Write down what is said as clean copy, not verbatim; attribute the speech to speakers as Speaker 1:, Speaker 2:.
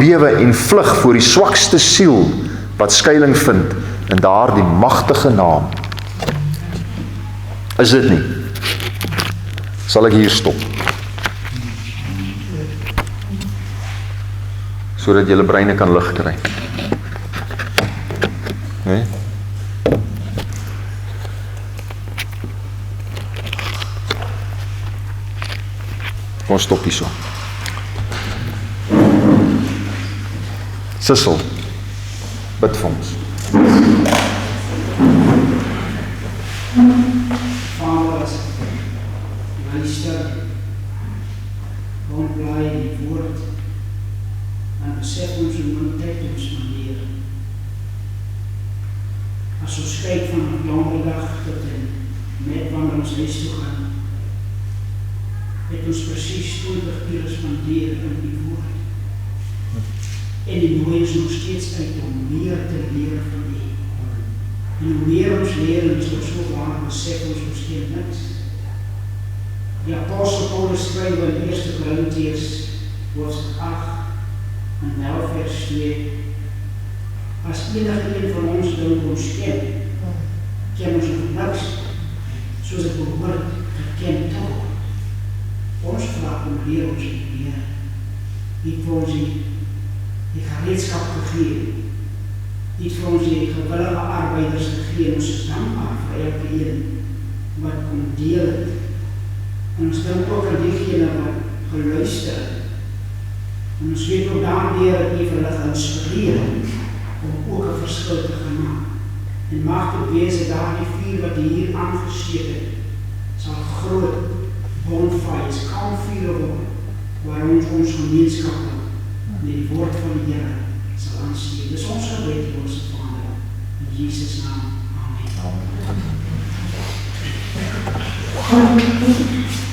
Speaker 1: bewe en vlug voor die swakste siel wat skuiling vind in daardie magtige naam. Is dit nie? Sal ek hier stop? Sodat julle breine kan lig kry. Nee? Kom stop hier so. Sissel, bid vir ons.
Speaker 2: Vader, as luister, gewoon bly in die woord, en besef ons hoe min tyd ons spandeer. As ons kyk van 'n donderdag tot net wanneer ons huis toe gaan, het ons presies 20 uur spandeer in die woord. En die nooi is nog steeds uit om meer te leer van U. En hoe meer ons leer, en ons so waar besef ons miskien niks. Die apostel Paulus skryf in 1 Korintiërs hoofstuk 8 en 11 vers 2. As enige een van ons dink ons ken ons nog niks, soos ek behoort geken te word. Ons vraag om leer ons die Here. Die vir ons die gereedskap gegee. Die vir ons die gewillige arbeiders gegee. Ons is dankbaar vir elke een wat kom deel het. En ons dink ook aan diegene wat geluister het. En ons weet ook daardeur dat U vir hulle geïnspireer om ook 'n verskil te gaan maak. En mag dit wees dat daardie vuur wat hier aangesteek het, sal groot bonfires, kampvuur word, waar ons gemeenskap met die woord van die Here sal aansteek. Dis ons gebed, ons Vader, in Jesus naam. Amen.
Speaker 1: Amen.